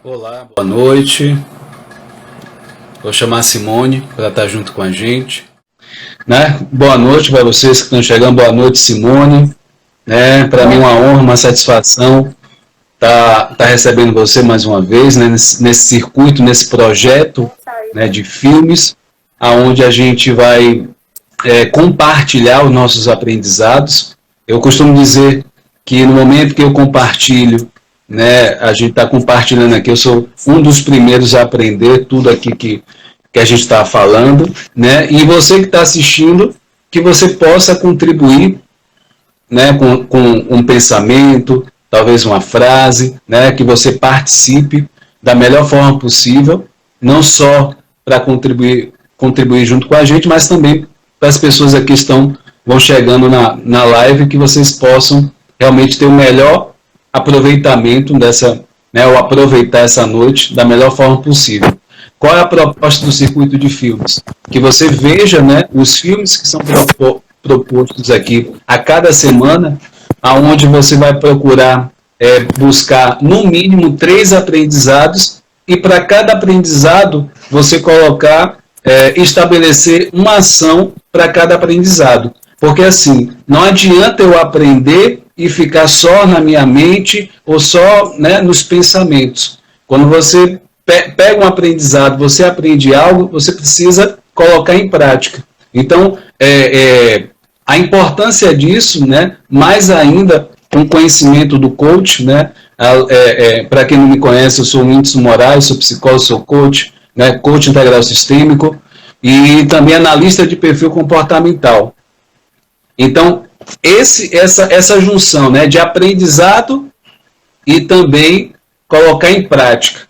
Olá, boa noite. Vou chamar a Simone para estar junto com a gente. Né? Boa noite para vocês que estão chegando. Boa noite, Simone. Né? Para mim é uma honra, uma satisfação estar recebendo você mais uma vez, né? nesse circuito, nesse projeto, né, de filmes, onde a gente vai compartilhar os nossos aprendizados. Eu costumo dizer que no momento que eu compartilho, né, a gente está compartilhando aqui, eu sou um dos primeiros a aprender tudo aqui que a gente está falando, né, e você que está assistindo, que você possa contribuir, né, com um pensamento, talvez uma frase, né, que você participe da melhor forma possível, não só para contribuir junto com a gente, mas também para as pessoas aqui que vão chegando na live, que vocês possam realmente ter o melhor aproveitamento ou aproveitar essa noite da melhor forma possível. Qual é a proposta do circuito de filmes? Que você veja, né, os filmes que são propostos aqui a cada semana, aonde você vai procurar buscar no mínimo 3 aprendizados, e para cada aprendizado você estabelecer uma ação para cada aprendizado. Porque assim, não adianta eu aprender e ficar só na minha mente ou só, né, nos pensamentos. Quando você pega um aprendizado, você aprende algo, você precisa colocar em prática. Então, a importância disso, né, mais ainda com o conhecimento do coach, né, para quem não me conhece, eu sou o Whindersson Moraes, sou psicólogo, sou coach, né, coach integral sistêmico e também analista de perfil comportamental. Então, essa junção, né, de aprendizado e também colocar em prática.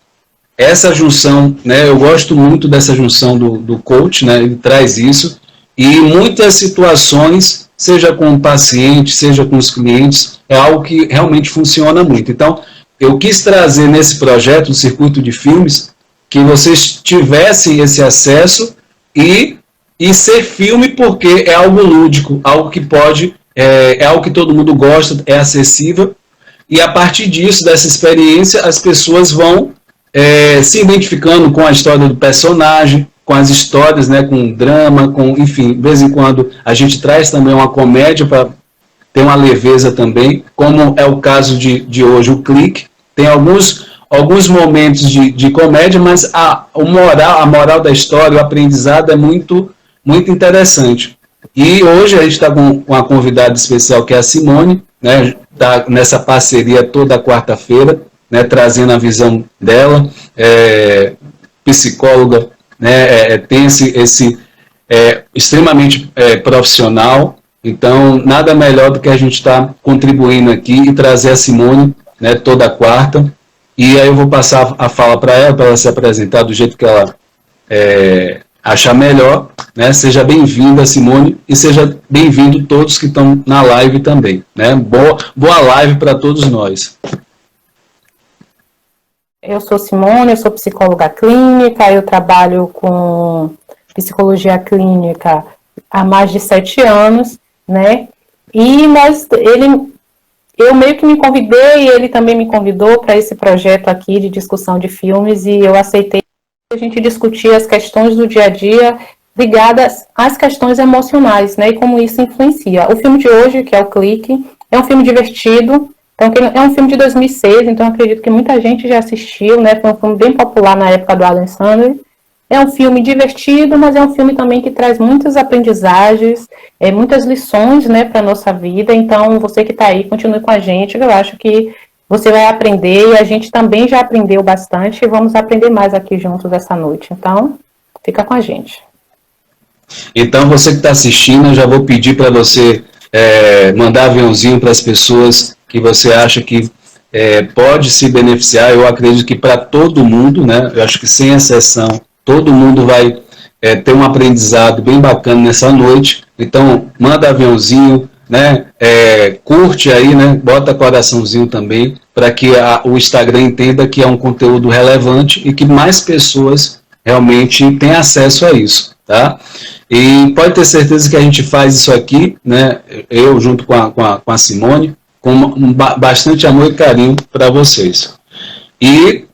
Essa junção, né, eu gosto muito dessa junção do coach, né, ele traz isso, e muitas situações, seja com o paciente, seja com os clientes, é algo que realmente funciona muito. Então, eu quis trazer nesse projeto, o Circuito de Filmes, que vocês tivessem esse acesso e ser filme, porque é algo lúdico, algo que pode, é algo que todo mundo gosta, é acessível, e a partir disso, dessa experiência, as pessoas vão se identificando com a história do personagem, com as histórias, né, com drama, enfim, de vez em quando a gente traz também uma comédia para ter uma leveza também, como é o caso de hoje, o Clique. Tem alguns momentos de comédia, mas a moral da história, o aprendizado é muito, muito interessante. E hoje a gente está com uma convidada especial, que é a Simone, né, está nessa parceria toda quarta-feira, né, trazendo a visão dela, psicóloga, né, tem esse extremamente profissional. Então, nada melhor do que a gente estar contribuindo aqui e trazer a Simone, né, toda quarta. E aí eu vou passar a fala para ela se apresentar do jeito que ela achar melhor, né? Seja bem-vinda, Simone, e seja bem-vindo todos que estão na live também, né? Boa live para todos nós. Eu sou Simone, eu sou psicóloga clínica, eu trabalho com psicologia clínica há mais de 7 anos, né? E eu meio que me convidei, e ele também me convidou para esse projeto aqui de discussão de filmes, e eu aceitei a gente discutir as questões do dia a dia ligadas às questões emocionais, né? E como isso influencia. O filme de hoje, que é o Clique, é um filme divertido. Então, é um filme de 2006, então acredito que muita gente já assistiu, né? Foi um filme bem popular na época do Adam Sandler. É um filme divertido, mas é um filme também que traz muitas aprendizagens, muitas lições, né, para a nossa vida. Então, você que está aí, continue com a gente. Eu acho que você vai aprender, e a gente também já aprendeu bastante, e vamos aprender mais aqui juntos essa noite. Então, fica com a gente. Então, você que está assistindo, eu já vou pedir para você mandar aviãozinho para as pessoas que você acha que pode se beneficiar. Eu acredito que para todo mundo, né? Eu acho que sem exceção, todo mundo vai ter um aprendizado bem bacana nessa noite. Então, manda aviãozinho, né? Curte aí, né? Bota coraçãozinho também, para que o Instagram entenda que é um conteúdo relevante e que mais pessoas realmente tenham acesso a isso, tá? E pode ter certeza que a gente faz isso aqui, né? Eu junto com a Simone, com bastante amor e carinho para vocês. E,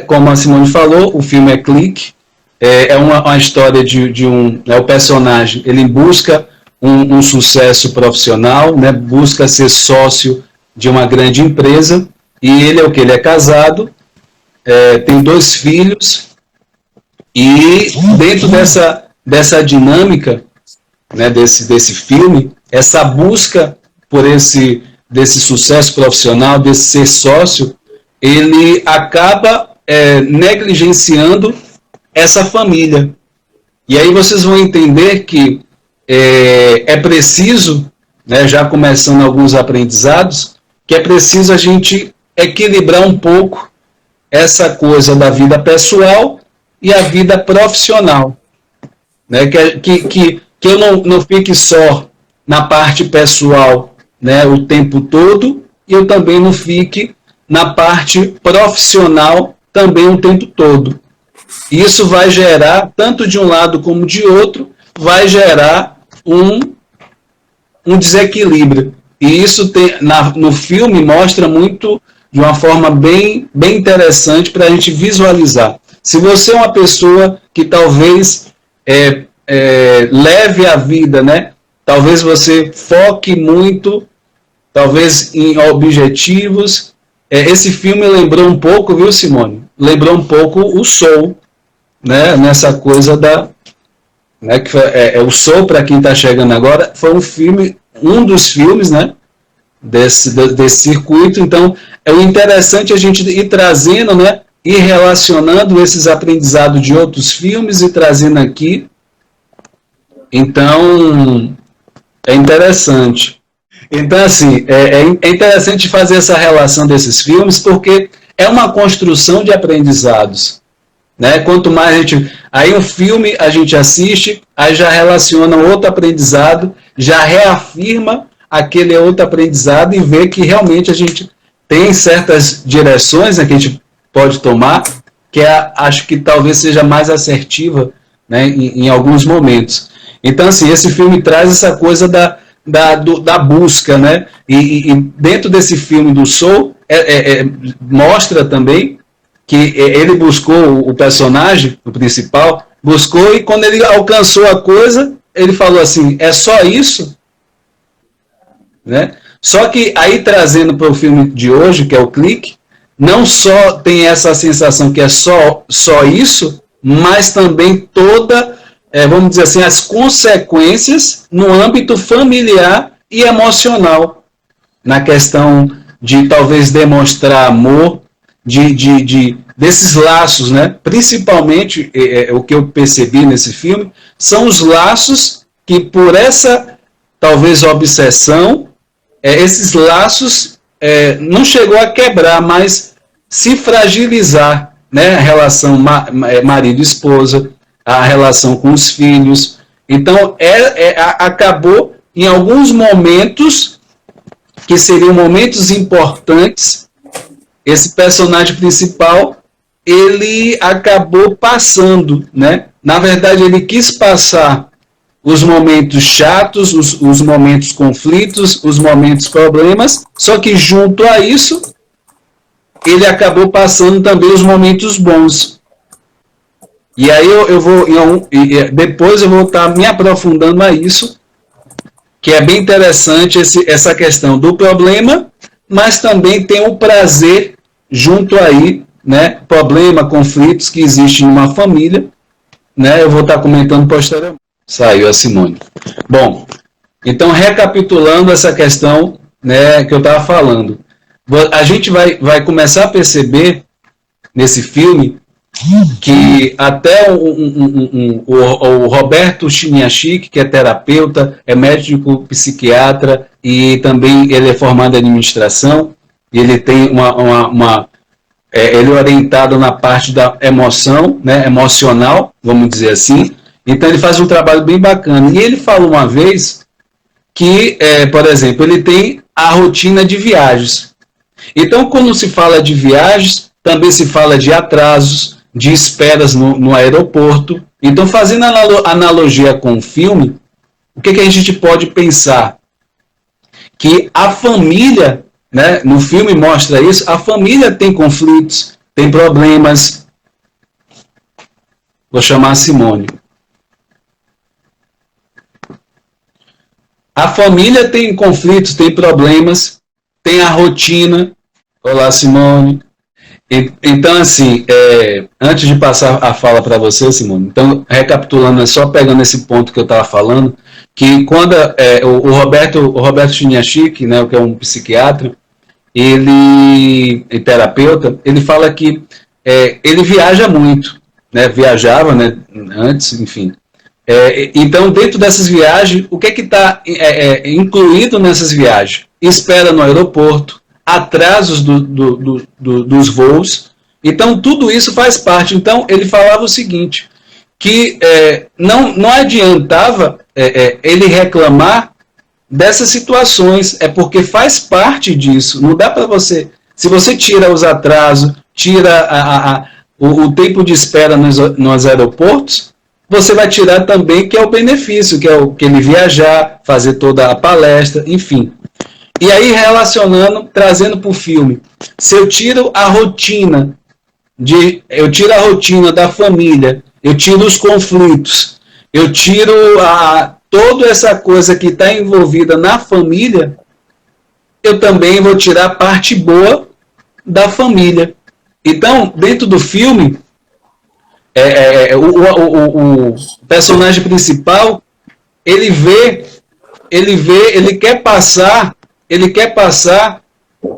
como a Simone falou, o filme é Clique, é uma história de um... o personagem, ele busca um sucesso profissional, né, busca ser sócio de uma grande empresa, e ele ele é casado, tem 2 filhos, e dentro dessa dinâmica, né, desse filme, essa busca por desse sucesso profissional, desse ser sócio, ele acaba negligenciando essa família. E aí vocês vão entender que é preciso, né, já começando alguns aprendizados, que é preciso a gente equilibrar um pouco essa coisa da vida pessoal e a vida profissional. Né, que eu não fique só na parte pessoal, né, o tempo todo, e eu também não fique na parte profissional também o tempo todo. Isso vai gerar, tanto de um lado como de outro, vai gerar um desequilíbrio. E isso no filme mostra muito, de uma forma bem interessante para a gente visualizar. Se você é uma pessoa que talvez leve a vida, né? Talvez você foque muito, talvez em objetivos. Esse filme lembrou um pouco, viu, Simone? Lembrou um pouco o Soul, né? Nessa coisa né, que o Soul, para quem está chegando agora, foi um dos filmes, né? Desse circuito. Então, é interessante a gente ir trazendo, né? Ir relacionando esses aprendizados de outros filmes e trazendo aqui. Então, é interessante. Então, assim, é interessante fazer essa relação desses filmes, porque é uma construção de aprendizados. Né? Quanto mais a gente... Aí um filme a gente assiste, aí já relaciona outro aprendizado, já reafirma aquele outro aprendizado e vê que realmente a gente tem certas direções, né, que a gente pode tomar, que acho que talvez seja mais assertiva, né, em alguns momentos. Então, assim, esse filme traz essa coisa da busca, né? E dentro desse filme do Soul, mostra também que ele buscou, o personagem, o principal, buscou, e quando ele alcançou a coisa, ele falou assim, é só isso? Né? Só que aí, trazendo para o filme de hoje, que é o Clique, não só tem essa sensação que é só isso, mas também toda, vamos dizer assim, as consequências no âmbito familiar e emocional, na questão de talvez demonstrar amor, desses laços, né? Principalmente, o que eu percebi nesse filme, são os laços que, por essa, talvez, obsessão, esses laços não chegou a quebrar, mas se fragilizar, né? A relação marido e esposa, a relação com os filhos. Então, acabou, em alguns momentos, que seriam momentos importantes, esse personagem principal, ele acabou passando, né? Na verdade, ele quis passar os momentos chatos, os momentos conflitos, os momentos problemas, só que junto a isso, ele acabou passando também os momentos bons. E aí depois eu vou estar me aprofundando a isso, que é bem interessante essa questão do problema, mas também tem o prazer junto aí, né? Problema, conflitos que existem em uma família, né? Eu vou estar comentando posteriormente. Saiu a Simone. Bom, então, recapitulando essa questão, né, que eu estava falando, a gente vai começar a perceber nesse filme que até o Roberto Chiniachik, que é terapeuta, é médico psiquiatra e também ele é formado em administração, e ele tem ele é orientado na parte da emoção, né, emocional, vamos dizer assim. Então ele faz um trabalho bem bacana. E ele falou uma vez que, por exemplo, ele tem a rotina de viagens. Então, quando se fala de viagens, também se fala de atrasos, de esperas no aeroporto. Então, fazendo analogia com o filme, o que a gente pode pensar? Que a família, né, no filme mostra isso, a família tem conflitos, tem problemas. Vou chamar a Simone. A família tem conflitos, tem problemas, tem a rotina. Olá, Simone. Então, assim, antes de passar a fala para você, Simone, então, recapitulando, só pegando esse ponto que eu estava falando, que quando o Roberto Chiniachik, né, que é um psiquiatra, ele é terapeuta, ele fala que ele viaja muito, né, viajava, né, antes, enfim. Então, dentro dessas viagens, o que está incluído nessas viagens? Espera no aeroporto, atrasos dos voos. Então, tudo isso faz parte. Então, ele falava o seguinte, que não adiantava ele reclamar dessas situações, porque faz parte disso. Não dá para você... Se você tira os atrasos, tira o tempo de espera nos aeroportos, você vai tirar também que é o benefício, que é que ele viajar, fazer toda a palestra, enfim. E aí, relacionando, trazendo para o filme, se eu tiro a rotina, eu tiro a rotina da família, eu tiro os conflitos, eu tiro toda essa coisa que está envolvida na família, eu também vou tirar a parte boa da família. Então, dentro do filme, o personagem principal, ele quer passar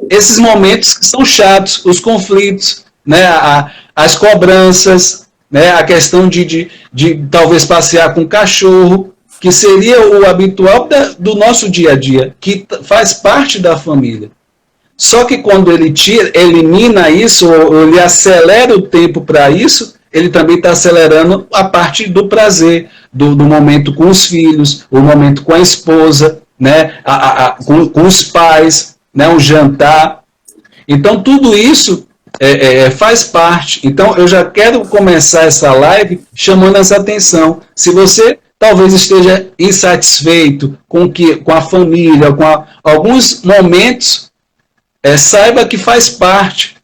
esses momentos que são chatos, os conflitos, né, as cobranças, né, a questão de talvez passear com o cachorro, que seria o habitual do nosso dia a dia, que faz parte da família. Só que quando ele elimina isso, ou ele acelera o tempo para isso, ele também está acelerando a parte do prazer, do momento com os filhos, o momento com a esposa, né, com os pais, né, o jantar. Então, tudo isso faz parte. Então, eu já quero começar essa live chamando essa atenção. Se você talvez esteja insatisfeito com a família, com alguns momentos, saiba que faz parte.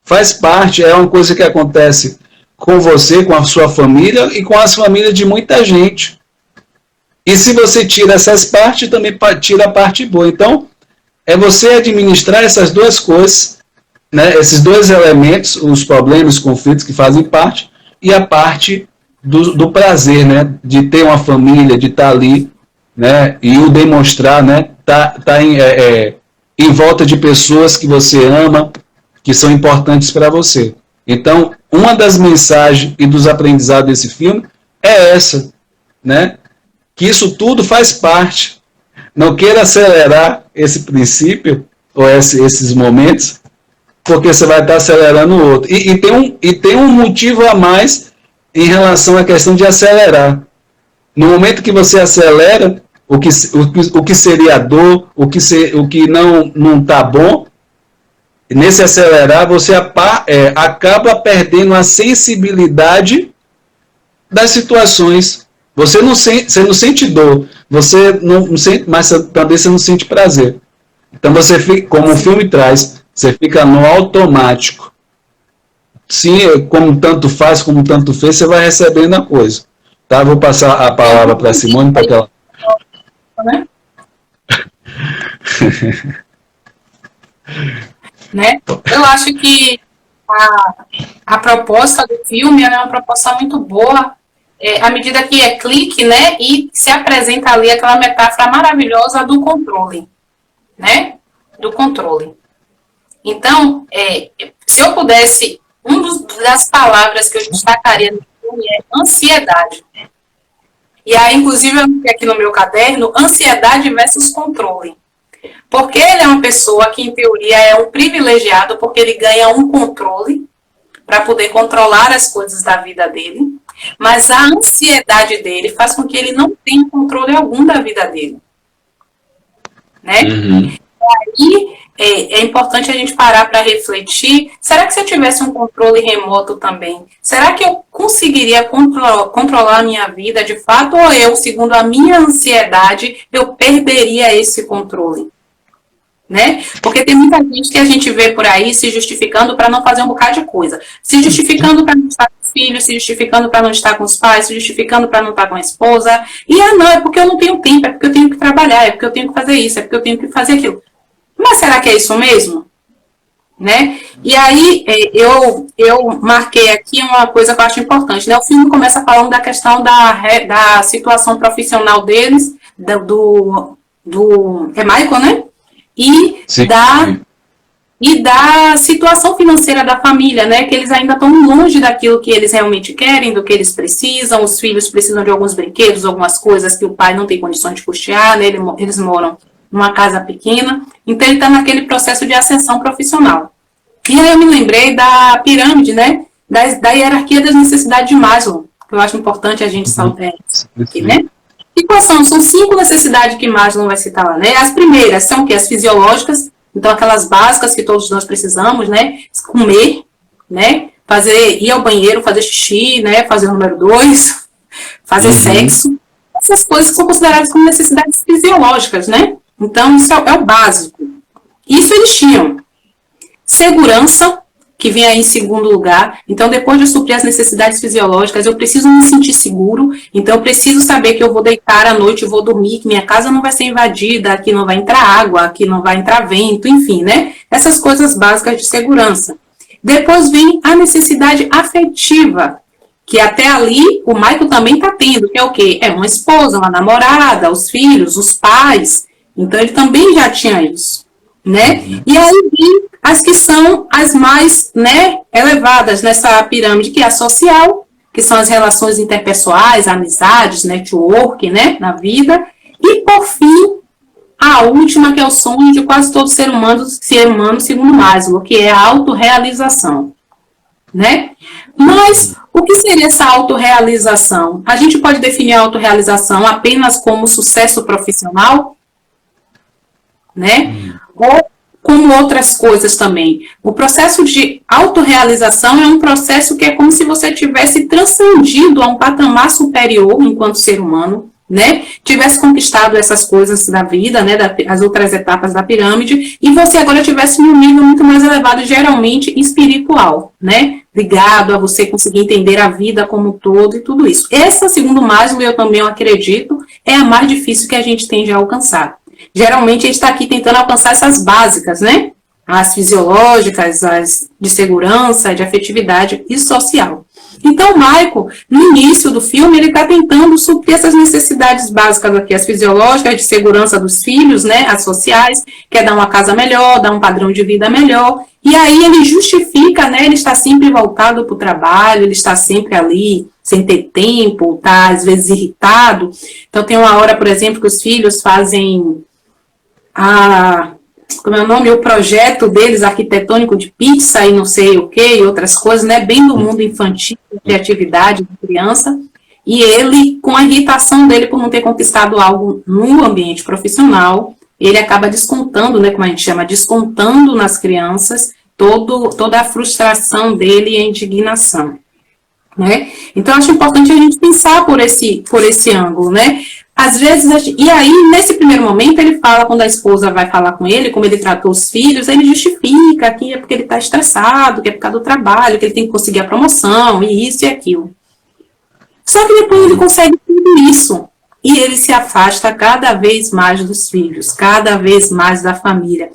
Faz parte, é uma coisa que acontece com você, com a sua família e com as famílias de muita gente. E se você tira essas partes, também tira a parte boa. Então, é você administrar essas duas coisas, né, esses dois elementos, os problemas, os conflitos que fazem parte, e a parte do prazer, né, de ter uma família, de estar ali, né, e o demonstrar, né, tá em volta de pessoas que você ama, que são importantes para você. Então, uma das mensagens e dos aprendizados desse filme é essa, né? Que isso tudo faz parte. Não queira acelerar esse princípio, ou esses momentos, porque você vai estar acelerando o outro. E tem um motivo a mais em relação à questão de acelerar. No momento que você acelera, o que seria dor, o que não está bom, nesse acelerar, você acaba perdendo a sensibilidade das situações. Você não sente dor, você não sente, mas também você não sente prazer. Então você fica, como o filme traz, você fica no automático. Sim, como tanto faz, como tanto fez, você vai recebendo a coisa. Tá? Vou passar a palavra para a Simone para que ela... Né? Eu acho que a proposta do filme é uma proposta muito boa, à medida que clique, né, e se apresenta ali aquela metáfora maravilhosa do controle, né, do controle. Então, se eu pudesse, das palavras que eu destacaria no filme é ansiedade. E aí, inclusive, eu anotei aqui no meu caderno, ansiedade versus controle. Porque ele é uma pessoa que, em teoria, é um privilegiado, porque ele ganha um controle para poder controlar as coisas da vida dele, mas a ansiedade dele faz com que ele não tenha controle algum da vida dele. Né? Uhum. Aí é importante a gente parar para refletir, será que se eu tivesse um controle remoto também, será que eu conseguiria controlar a minha vida de fato, ou eu, segundo a minha ansiedade, eu perderia esse controle? né? Porque tem muita gente que a gente vê por aí se justificando para não fazer um bocado de coisa. Se justificando para não estar com os filhos, se justificando para não estar com os pais, se justificando para não estar com a esposa. E, não, é porque eu não tenho tempo, é porque eu tenho que trabalhar, é porque eu tenho que fazer isso, é porque eu tenho que fazer aquilo. Mas será que é isso mesmo? Né? E aí, eu marquei aqui uma coisa que eu acho importante, né? O filme começa falando da questão da situação profissional deles, é Michael, né? E da situação financeira da família, né? Que eles ainda estão longe daquilo que eles realmente querem, do que eles precisam. Os filhos precisam de alguns brinquedos, algumas coisas que o pai não tem condições de custear, né? Eles moram numa casa pequena. Então, ele está naquele processo de ascensão profissional. E aí eu me lembrei da pirâmide, né? Da hierarquia das necessidades de Maslow, que eu acho importante a gente saber aqui, né? E quais são? São 5 necessidades que Maslow vai citar lá, né? As primeiras são o quê? As fisiológicas, então aquelas básicas que todos nós precisamos, né? Comer, né? Ir ao banheiro, fazer xixi, né? Fazer o número 2, fazer sexo. Essas coisas são consideradas como necessidades fisiológicas, né? Então, isso é o básico. Isso eles tinham. Segurança, que vem aí em segundo lugar. Então, depois de suprir as necessidades fisiológicas, eu preciso me sentir seguro. Então, eu preciso saber que eu vou deitar à noite e vou dormir, que minha casa não vai ser invadida, que não vai entrar água, que não vai entrar vento, enfim, né? Essas coisas básicas de segurança. Depois vem a necessidade afetiva, que até ali o Michael também está tendo, que é o quê? É uma esposa, uma namorada, os filhos, os pais. Então, ele também já tinha isso, né? E aí vem as que são as mais, né, elevadas nessa pirâmide, que é a social, que são as relações interpessoais, amizades, network, né, na vida. E, por fim, a última, que é o sonho de quase todo ser humano segundo Maslow, que é a autorrealização, né? Mas o que seria essa autorrealização? A gente pode definir a autorrealização apenas como sucesso profissional, né? Ou como outras coisas também. O processo de autorrealização é um processo que é como se você tivesse transcendido a um patamar superior enquanto ser humano, né? Tivesse conquistado essas coisas da vida, né? As outras etapas da pirâmide, e você agora tivesse num nível muito mais elevado, geralmente espiritual, né? Ligado a você conseguir entender a vida como um todo e tudo isso. Essa, segundo Maslow, eu também acredito, é a mais difícil que a gente tem de alcançar. Geralmente a gente está aqui tentando alcançar essas básicas, né? As fisiológicas, as de segurança, de afetividade e social. Então, o Michael, no início do filme, ele está tentando suprir essas necessidades básicas aqui, as fisiológicas, de segurança dos filhos, né? As sociais, quer dar uma casa melhor, dar um padrão de vida melhor. E aí ele justifica, né? Ele está sempre voltado para o trabalho, ele está sempre ali, sem ter tempo, está às vezes irritado. Então, tem uma hora, por exemplo, que os filhos fazem como é o nome? O projeto deles, arquitetônico de pizza e não sei o que, e outras coisas, né? Bem do mundo infantil, criatividade de criança. E ele, com a irritação dele por não ter conquistado algo no ambiente profissional, ele acaba descontando, né? Como a gente chama, descontando nas crianças toda a frustração dele e a indignação, né? Então, acho importante a gente pensar por esse ângulo, né? Às vezes, e aí, nesse primeiro momento, ele fala, quando a esposa vai falar com ele, como ele tratou os filhos, ele justifica que é porque ele está estressado, que é por causa do trabalho, que ele tem que conseguir a promoção, e isso e aquilo. Só que depois ele consegue tudo isso, e ele se afasta cada vez mais dos filhos, cada vez mais da família.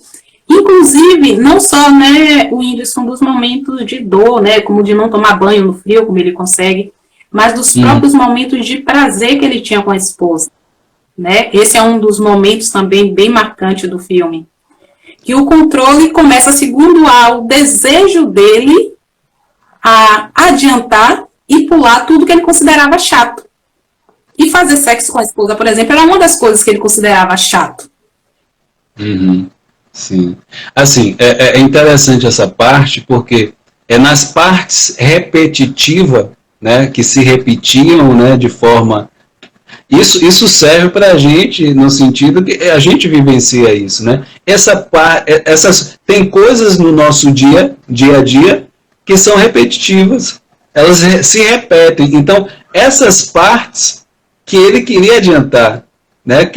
Inclusive, não só, né, o Whindersson dos momentos de dor, né, como de não tomar banho no frio, como ele consegue, mas dos próprios momentos de prazer que ele tinha com a esposa, né? Esse é um dos momentos também bem marcantes do filme. Que o controle começa, segundo o desejo dele, a adiantar e pular tudo que ele considerava chato. E fazer sexo com a esposa, por exemplo, era uma das coisas que ele considerava chato. Sim. Assim, é interessante essa parte, porque é nas partes repetitivas, né, que se repetiam, né, de forma... Isso serve para a gente, no sentido que a gente vivencia isso, né? Tem coisas no nosso dia a dia que são repetitivas, elas se repetem. Então, essas partes que ele queria adiantar, né,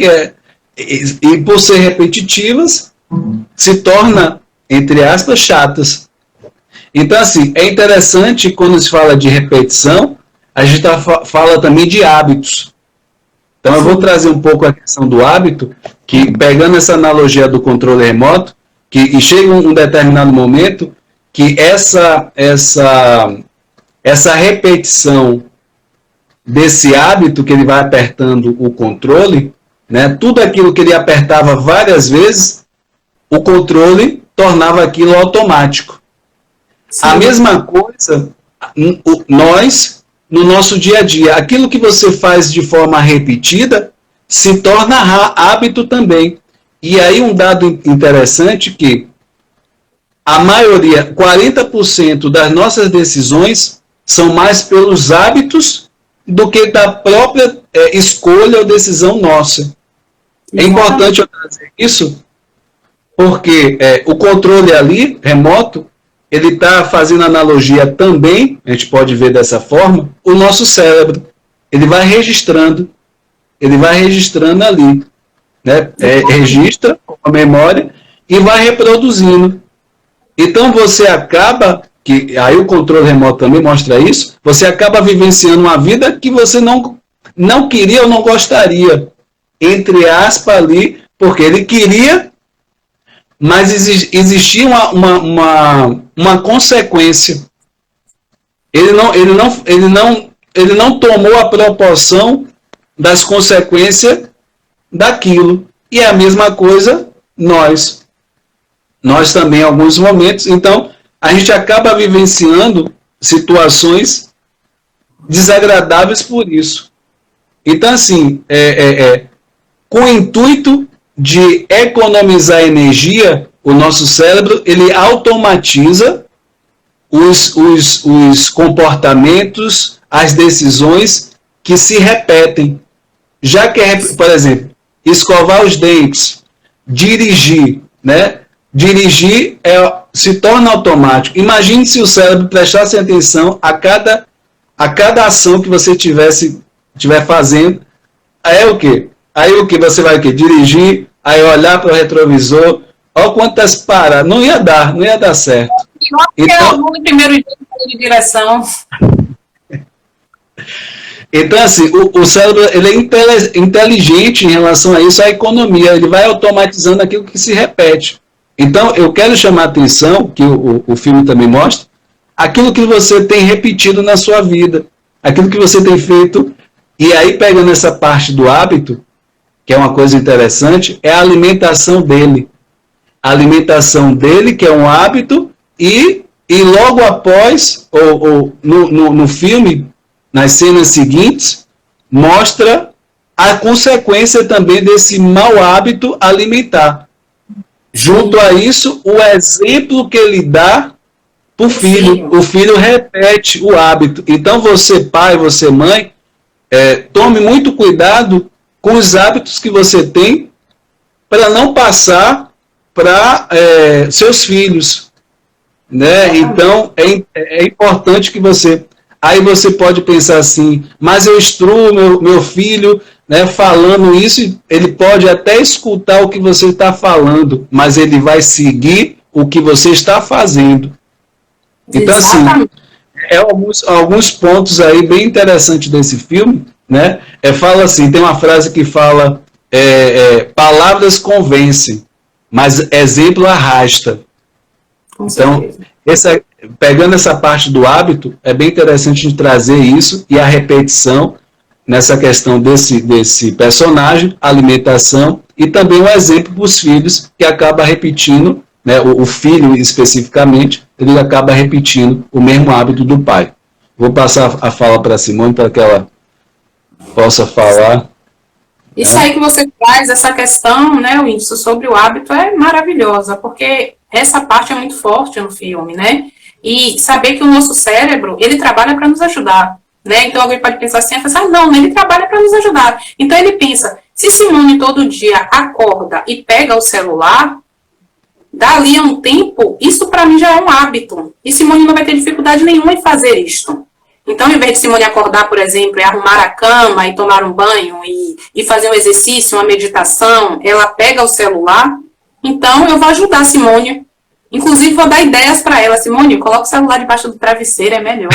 e por ser repetitivas, se torna, entre aspas, chatas. Então, assim, é interessante quando se fala de repetição, a gente fala também de hábitos. Então, eu vou trazer um pouco a questão do hábito, que pegando essa analogia do controle remoto, que chega um determinado momento que essa repetição desse hábito que ele vai apertando o controle, né, tudo aquilo que ele apertava várias vezes, o controle tornava aquilo automático. Sim. A mesma coisa, nós, no nosso dia a dia, aquilo que você faz de forma repetida, se torna hábito também. E aí um dado interessante que a maioria, 40% das nossas decisões são mais pelos hábitos do que da própria escolha ou decisão nossa. É importante eu trazer isso, porque o controle ali, remoto, ele está fazendo analogia também, a gente pode ver dessa forma, o nosso cérebro. Ele vai registrando ali, né? Registra a memória e vai reproduzindo. Então você acaba, aí o controle remoto também mostra isso, você acaba vivenciando uma vida que você não queria ou não gostaria, entre aspas ali, porque ele queria, mas existia uma consequência. Ele não tomou a proporção das consequências daquilo. E é a mesma coisa nós também em alguns momentos. Então, a gente acaba vivenciando situações desagradáveis por isso. Então, assim, com o intuito de economizar energia, o nosso cérebro, ele automatiza os comportamentos, as decisões que se repetem. Já que, por exemplo, escovar os dentes, dirigir, né? Dirigir se torna automático. Imagine se o cérebro prestasse atenção a cada ação que você estiver fazendo. Aí o quê? Aí o que? Você vai o quê? Dirigir, aí olhar para o retrovisor, olha quantas paradas. Não ia dar certo. Então, no primeiro dia de direção. Então, assim, o cérebro ele é inteligente em relação a isso, a economia. Ele vai automatizando aquilo que se repete. Então, eu quero chamar a atenção, que o filme também mostra, aquilo que você tem repetido na sua vida, aquilo que você tem feito, e aí pegando essa parte do hábito, que é uma coisa interessante, é a alimentação dele. A alimentação dele, que é um hábito, e logo após, no filme, nas cenas seguintes, mostra a consequência também desse mau hábito alimentar. Junto a isso, o exemplo que ele dá para o filho. Sim. O filho repete o hábito. Então, você pai, você mãe, tome muito cuidado com os hábitos que você tem para não passar para seus filhos. Né? Então, é importante que você... Aí você pode pensar assim, mas eu instruo meu filho, né, falando isso, ele pode até escutar o que você está falando, mas ele vai seguir o que você está fazendo. Então, exatamente. Assim, alguns pontos aí bem interessantes desse filme, né? Fala assim, tem uma frase que fala, palavras convencem, mas exemplo arrasta. Então, pegando essa parte do hábito, é bem interessante a gente trazer isso e a repetição nessa questão desse personagem, alimentação, e também um exemplo para os filhos, que acaba repetindo, né, o filho especificamente, ele acaba repetindo o mesmo hábito do pai. Vou passar a fala para a Simone para que ela possa falar. Isso aí que você traz, essa questão, né, Whindersson, sobre o hábito é maravilhosa, porque essa parte é muito forte no filme, né? E saber que o nosso cérebro, ele trabalha para nos ajudar, né? Então alguém pode pensar assim, não, ele trabalha para nos ajudar. Então ele pensa, se Simone todo dia acorda e pega o celular, dali a um tempo, isso para mim já é um hábito. E Simone não vai ter dificuldade nenhuma em fazer isto. Então, ao invés de Simone acordar, por exemplo, e arrumar a cama, e tomar um banho, e fazer um exercício, uma meditação, ela pega o celular, Então, eu vou ajudar a Simone. Inclusive, vou dar ideias para ela. Simone, coloca o celular debaixo do travesseiro, é melhor.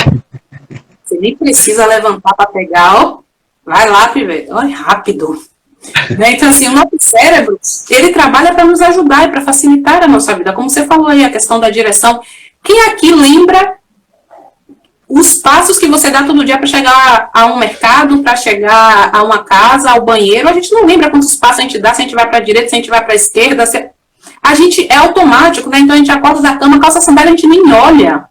Você nem precisa levantar para pegar, ó. Vai lá, pivete. Olha, rápido. Né? Então, assim, o nosso cérebro, ele trabalha para nos ajudar e para facilitar a nossa vida. Como você falou aí, a questão da direção. Quem aqui lembra os passos que você dá todo dia para chegar a um mercado, para chegar a uma casa, ao banheiro? A gente não lembra quantos passos a gente dá, se a gente vai para a direita, se a gente vai para a esquerda. A gente é automático, né? Então a gente acorda da cama, calça a sandália, a gente nem olha.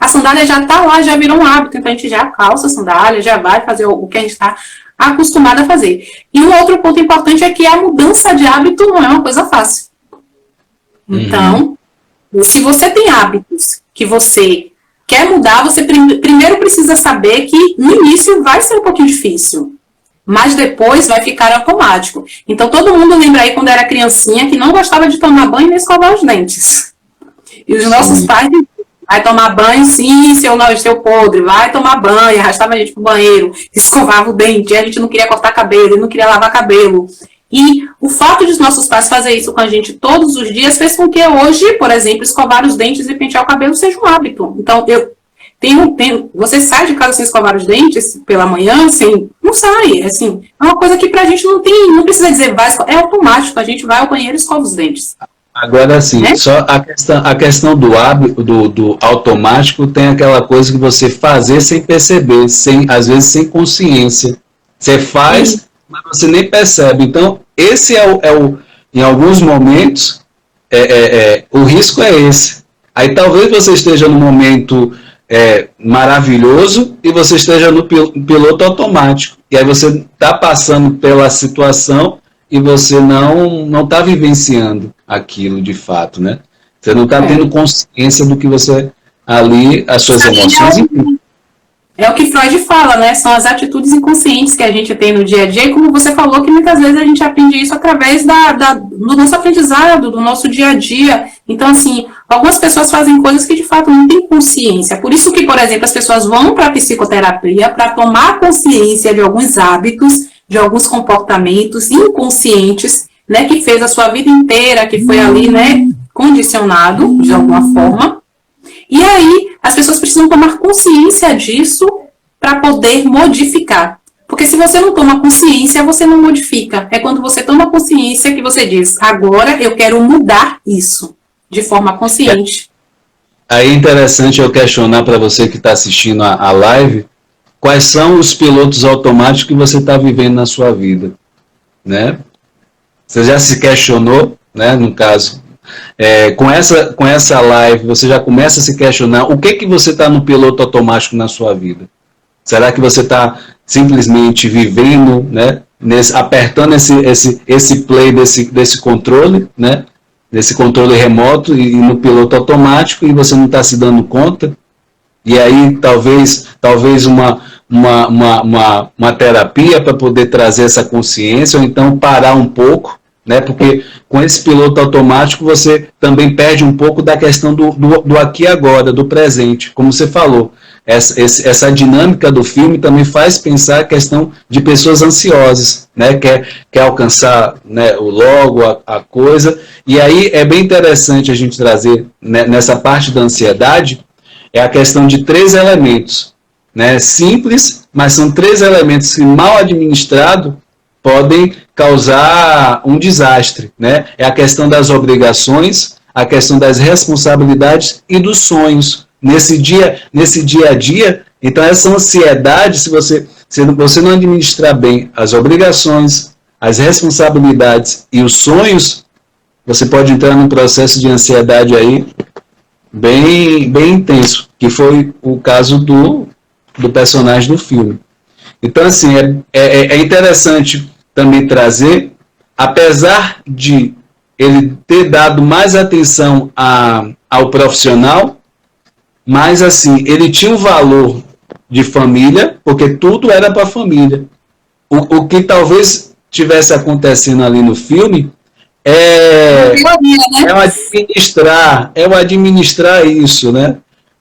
A sandália já está lá, já virou um hábito, então a gente já calça a sandália, já vai fazer o que a gente está acostumado a fazer. E um outro ponto importante é que a mudança de hábito não é uma coisa fácil. Então, se você tem hábitos que você quer mudar, você primeiro precisa saber que no início vai ser um pouquinho difícil, mas depois vai ficar automático. Então, todo mundo lembra aí quando era criancinha que não gostava de tomar banho nem escovar os dentes. E os nossos pais vai tomar banho, sim, seu podre, vai tomar banho, arrastava a gente pro banheiro, escovava o dente, a gente não queria cortar cabelo, não queria lavar cabelo. E o fato de os nossos pais fazerem isso com a gente todos os dias fez com que hoje, por exemplo, escovar os dentes e pentear o cabelo seja um hábito. Então, você sai de casa sem escovar os dentes pela manhã, assim, não sai, assim, é uma coisa que pra gente não precisa dizer vai escovar, é automático, a gente vai ao banheiro e escova os dentes. Agora, sim, só a questão do hábito, do automático, tem aquela coisa que você fazer sem perceber, às vezes sem consciência. Você faz, mas você nem percebe. Então, esse em alguns momentos, o risco é esse. Aí talvez você esteja no momento maravilhoso e você esteja no piloto automático. E aí você está passando pela situação e você não está vivenciando aquilo de fato, né? Você não está tendo consciência do que você ali, as suas emoções. É o que Freud fala, né? São as atitudes inconscientes que a gente tem no dia a dia, e como você falou, que muitas vezes a gente aprende isso através do nosso aprendizado, do nosso dia a dia. Então, assim, algumas pessoas fazem coisas que de fato não têm consciência. Por isso que, por exemplo, as pessoas vão para a psicoterapia para tomar consciência de alguns hábitos, de alguns comportamentos inconscientes, né, que fez a sua vida inteira, que foi ali, né, condicionado de alguma forma. E aí, as pessoas precisam tomar consciência disso para poder modificar. Porque se você não toma consciência, você não modifica. É quando você toma consciência que você diz, agora eu quero mudar isso, de forma consciente. Aí é interessante eu questionar para você que está assistindo a live, quais são os pilotos automáticos que você está vivendo na sua vida, né? Você já se questionou, né, no caso, com essa live, você já começa a se questionar o que você está no piloto automático na sua vida. Será que você está simplesmente vivendo, né, apertando esse play desse controle, né, desse controle remoto e no piloto automático e você não está se dando conta? E aí talvez uma terapia para poder trazer essa consciência, ou então parar um pouco, né? Porque com esse piloto automático você também perde um pouco da questão do aqui e agora, do presente, como você falou. Essa dinâmica do filme também faz pensar a questão de pessoas ansiosas, né? Quer alcançar, né, o logo, a coisa. E aí é bem interessante a gente trazer, né, nessa parte da ansiedade, é a questão de 3 elementos, né? Simples, mas são 3 elementos que, mal administrados, podem causar um desastre, né? É a questão das obrigações, a questão das responsabilidades e dos sonhos. Nesse dia a dia, então essa ansiedade, se você não administrar bem as obrigações, as responsabilidades e os sonhos, você pode entrar num processo de ansiedade aí bem intenso, que foi o caso do personagem do filme. Então, assim, é interessante também trazer, apesar de ele ter dado mais atenção ao profissional, mas, assim, ele tinha um valor de família, porque tudo era para a família. O que talvez tivesse acontecendo ali no filme é o administrar isso, né?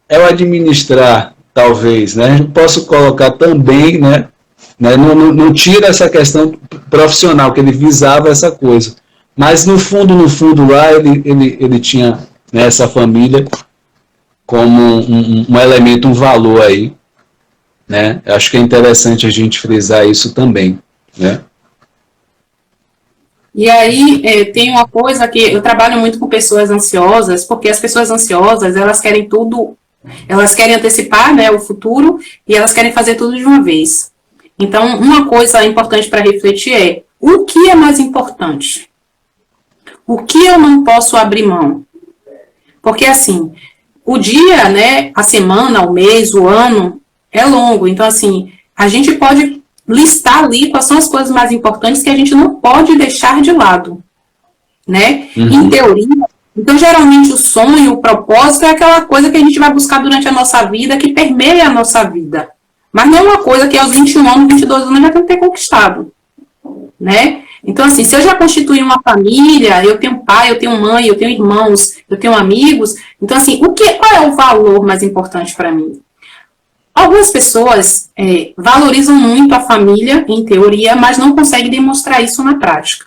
É o administrar, talvez, né? Eu posso colocar também, né? Não tira essa questão profissional, que ele visava essa coisa. mas no fundo lá, ele tinha, né, essa família como um elemento, um valor aí, né? Acho que é interessante a gente frisar isso também, né? E aí, tem uma coisa que eu trabalho muito com pessoas ansiosas, porque as pessoas ansiosas, elas querem tudo, elas querem antecipar, né, o futuro, e elas querem fazer tudo de uma vez. Então, uma coisa importante para refletir é, o que é mais importante? O que eu não posso abrir mão? Porque, assim, o dia, né, a semana, o mês, o ano, é longo. Então, assim, a gente pode listar ali quais são as coisas mais importantes que a gente não pode deixar de lado, né? Em teoria, então, geralmente, o sonho, o propósito é aquela coisa que a gente vai buscar durante a nossa vida, que permeia a nossa vida. Mas não é uma coisa que aos 21 anos, 22 anos, já tem que ter conquistado, né? Então, assim, se eu já constituí uma família, eu tenho pai, eu tenho mãe, eu tenho irmãos, eu tenho amigos, então, assim, qual é o valor mais importante para mim? Algumas pessoas valorizam muito a família, em teoria, mas não conseguem demonstrar isso na prática,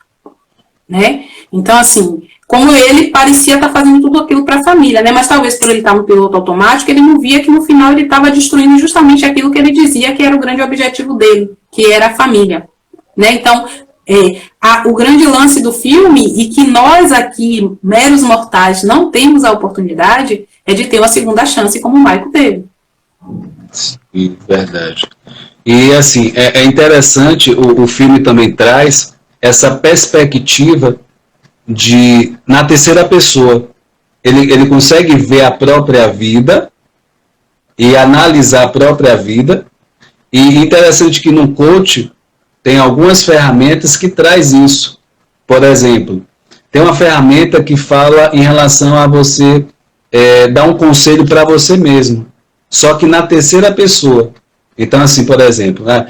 né? Então, assim, como ele parecia estar fazendo tudo aquilo para a família, né? Mas talvez por ele estar no piloto automático, ele não via que no final ele estava destruindo justamente aquilo que ele dizia que era o grande objetivo dele, que era a família, né? Então, o grande lance do filme, e que nós aqui, meros mortais, não temos a oportunidade, é de ter uma segunda chance como o Michael teve. Sim, verdade. E, assim, é interessante, o filme também traz essa perspectiva na terceira pessoa. Ele consegue ver a própria vida e analisar a própria vida. E interessante que no coach tem algumas ferramentas que traz isso. Por exemplo, tem uma ferramenta que fala em relação a você dar um conselho para você mesmo, só que na terceira pessoa. Então, assim, por exemplo, né,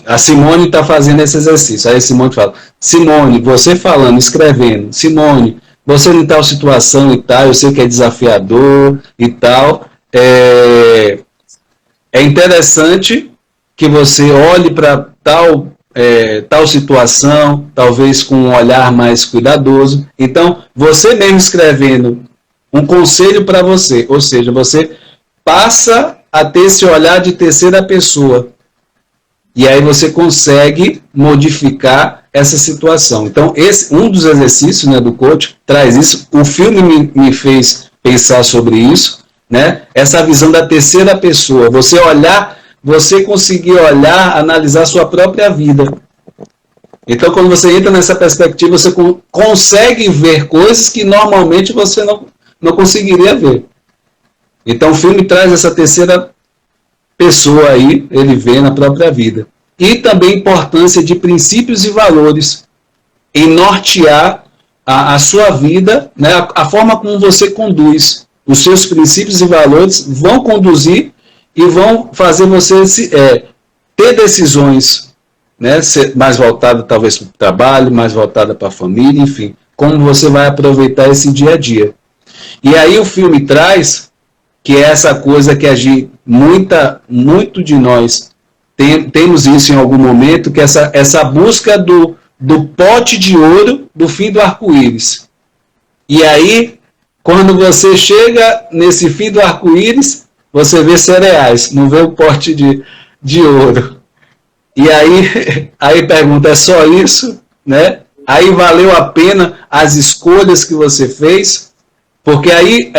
a Simone está fazendo esse exercício. Aí a Simone fala, Simone, você falando, escrevendo, Simone, você em tal situação e tal, eu sei que é desafiador e tal, é interessante que você olhe para tal situação, talvez com um olhar mais cuidadoso. Então, você mesmo escrevendo um conselho para você, ou seja, você passa a ter esse olhar de terceira pessoa. E aí você consegue modificar essa situação. Então, um dos exercícios, né, do coach traz isso. O filme me fez pensar sobre isso, né? Essa visão da terceira pessoa. Você conseguir olhar, analisar a sua própria vida. Então, quando você entra nessa perspectiva, você consegue ver coisas que normalmente você não conseguiria ver. Então, o filme traz essa terceira pessoa aí, ele vê na própria vida. E também a importância de princípios e valores em nortear a sua vida, né, a forma como você conduz. Os seus princípios e valores vão conduzir e vão fazer você ter decisões, né, mais voltada talvez para o trabalho, mais voltada para a família, enfim, como você vai aproveitar esse dia a dia. E aí o filme traz que é essa coisa que muito de nós temos isso em algum momento, que é essa busca do pote de ouro do fim do arco-íris. E aí, quando você chega nesse fim do arco-íris, você vê cereais, não vê o pote de ouro. E aí pergunta, é só isso? Né? Aí valeu a pena as escolhas que você fez? Porque aí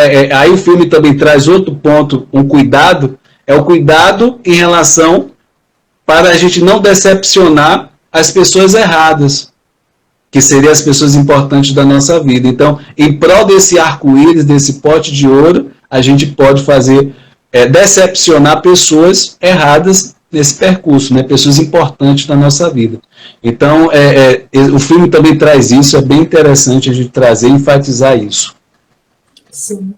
o filme também traz outro ponto, um cuidado, é o cuidado em relação para a gente não decepcionar as pessoas erradas, que seriam as pessoas importantes da nossa vida. Então, em prol desse arco-íris, desse pote de ouro, a gente pode decepcionar pessoas erradas nesse percurso, né? Pessoas importantes da nossa vida. Então, o filme também traz isso, é bem interessante a gente trazer e enfatizar isso. Sim.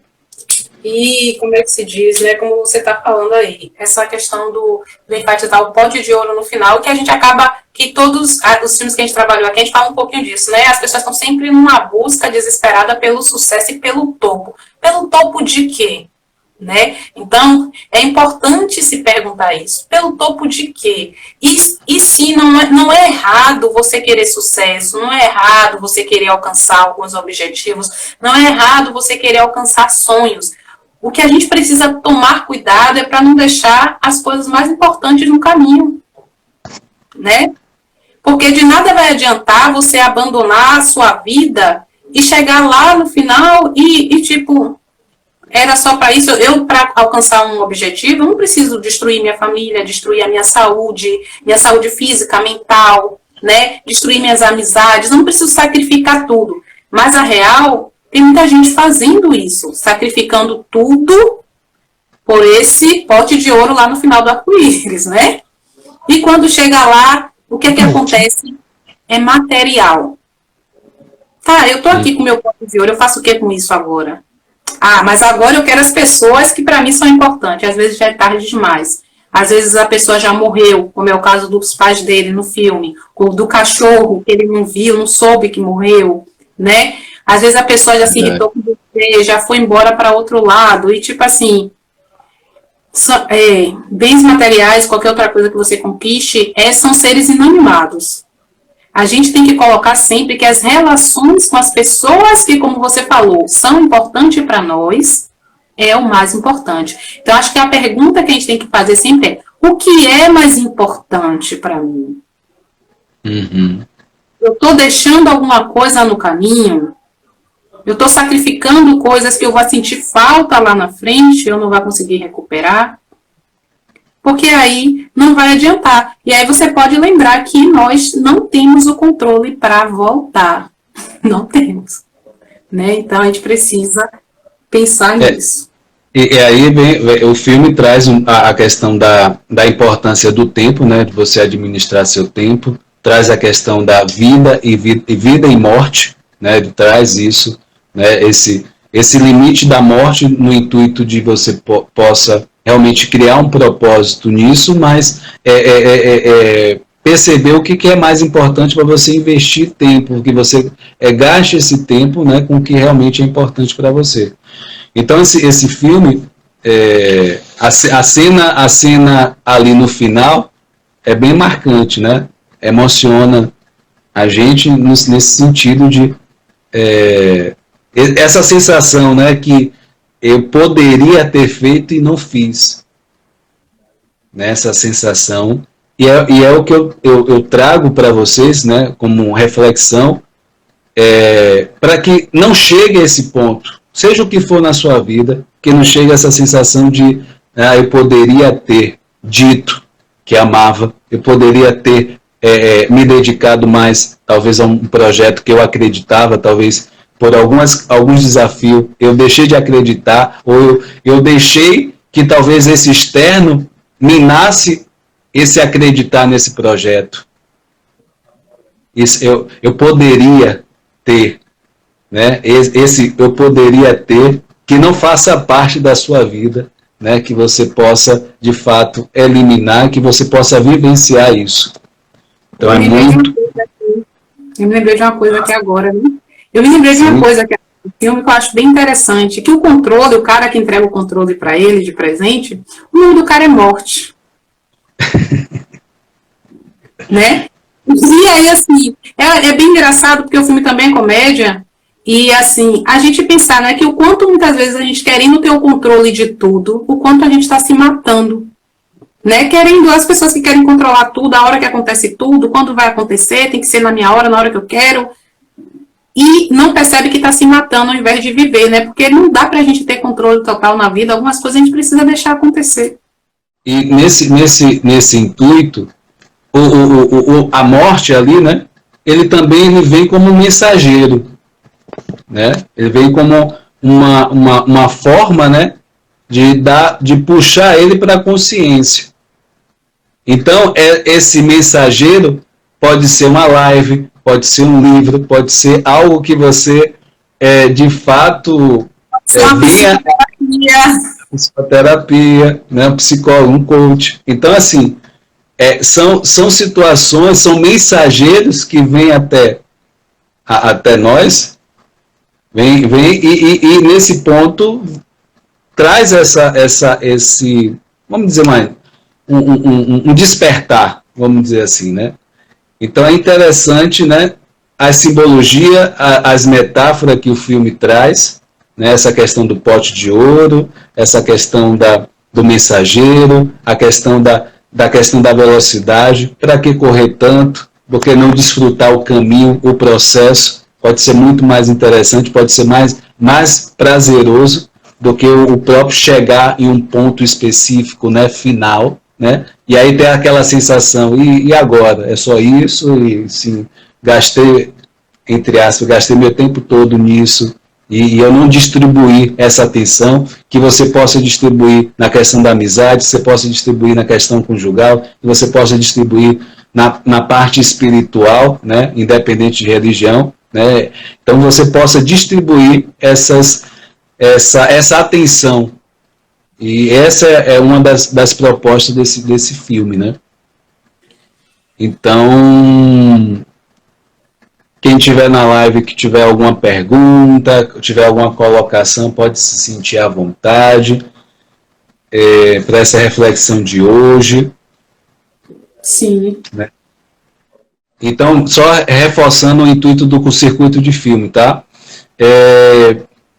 E como é que se diz, né? Como você está falando aí, essa questão do enfatizar o pote de ouro no final, que a gente acaba, que todos os filmes que a gente trabalhou aqui, a gente fala um pouquinho disso, né? As pessoas estão sempre numa busca desesperada pelo sucesso e pelo topo. Pelo topo de quê? né? Então, é importante se perguntar isso. Pelo topo de quê? E sim, não é errado você querer sucesso, não é errado você querer alcançar alguns objetivos, não é errado você querer alcançar sonhos. O que a gente precisa tomar cuidado é para não deixar as coisas mais importantes no caminho, né? Porque de nada vai adiantar você abandonar a sua vida e chegar lá no final e tipo, era só para isso. Eu, para alcançar um objetivo, eu não preciso destruir minha família, destruir a minha saúde física, mental, né? Destruir minhas amizades, eu não preciso sacrificar tudo. Mas a real, tem muita gente fazendo isso, sacrificando tudo por esse pote de ouro lá no final do arco-íris, né? E quando chega lá, o que acontece? É material. Tá, eu tô aqui com meu pote de ouro, eu faço o que com isso agora? Ah, mas agora eu quero as pessoas que para mim são importantes. Às vezes já é tarde demais. Às vezes a pessoa já morreu, como é o caso dos pais dele no filme, ou do cachorro que ele não viu, não soube que morreu, né? Às vezes a pessoa já se irritou com você, já foi embora para outro lado, e tipo assim, bens materiais, qualquer outra coisa que você conquiste, são seres inanimados. A gente tem que colocar sempre que as relações com as pessoas que, como você falou, são importantes para nós, é o mais importante. Então, acho que a pergunta que a gente tem que fazer sempre é: o que é mais importante para mim? Uhum. Eu estou deixando alguma coisa no caminho? Eu estou sacrificando coisas que eu vou sentir falta lá na frente, eu não vou conseguir recuperar? Porque aí não vai adiantar. E aí você pode lembrar que nós não temos o controle para voltar. Não temos. Né? Então a gente precisa pensar nisso. E aí o filme traz a questão da importância do tempo, né, de você administrar seu tempo, traz a questão da vida e morte, né, traz isso, né, esse limite da morte no intuito de você possa realmente criar um propósito nisso, mas perceber o que é mais importante para você investir tempo, que você gaste esse tempo, né, com o que realmente é importante para você. Então, esse filme, a cena ali no final é bem marcante, né? Emociona a gente nesse sentido de essa sensação, né, que eu poderia ter feito e não fiz. Nessa sensação. E é o que eu trago para vocês, né, como reflexão, para que não chegue a esse ponto, seja o que for na sua vida, que não chegue a essa sensação de eu poderia ter dito que amava, eu poderia ter me dedicado mais, talvez, a um projeto que eu acreditava, talvez por alguns desafios eu deixei de acreditar, ou eu deixei que talvez esse externo minasse esse acreditar nesse projeto. Isso eu poderia ter, né? Esse eu poderia ter, que não faça parte da sua vida, né? Que você possa, de fato, eliminar, que você possa vivenciar isso. Então é muito... Eu me lembrei de uma coisa aqui agora, né? Eu me lembrei de uma coisa que no filme que eu acho bem interessante, que o controle, o cara que entrega o controle para ele de presente, o nome do cara é Morte. Né? E aí, assim, é bem engraçado, porque o filme também é comédia, e assim, a gente pensar, né, que o quanto muitas vezes a gente querendo ter o controle de tudo, o quanto a gente está se matando, né, querendo, as pessoas que querem controlar tudo, a hora que acontece tudo, quando vai acontecer, tem que ser na minha hora, na hora que eu quero, e não percebe que está se matando ao invés de viver, né, porque não dá pra gente ter controle total na vida, algumas coisas a gente precisa deixar acontecer. E nesse intuito, a morte ali, né, ele também vem como um mensageiro, né, ele vem como uma forma, né, de puxar ele para a consciência. Então, esse mensageiro pode ser uma live, pode ser um livro, pode ser algo que você, de fato, venha... Psicoterapia, né, um psicólogo, um coach. Então, assim, são situações, são mensageiros que vêm até nós, vem e nesse ponto traz esse, vamos dizer mais, um despertar, vamos dizer assim, né? Então é interessante, né, a simbologia, as metáforas que o filme traz, né, essa questão do pote de ouro, essa questão do mensageiro, a questão da questão da velocidade, para que correr tanto, porque não desfrutar o caminho, o processo, pode ser muito mais interessante, pode ser mais prazeroso do que o próprio chegar em um ponto específico, né, final, né, e aí tem aquela sensação, e agora? É só isso? E sim, gastei, entre aspas, gastei meu tempo todo nisso, e eu não distribuir essa atenção, que você possa distribuir na questão da amizade, você possa distribuir na questão conjugal, que você possa distribuir na parte espiritual, né, independente de religião, né, então você possa distribuir essa atenção. E essa é uma das propostas desse filme, né? Então, quem tiver na live, que tiver alguma pergunta, tiver alguma colocação, pode se sentir à vontade para essa reflexão de hoje. Sim. Né? Então, só reforçando o intuito do circuito de filme, tá?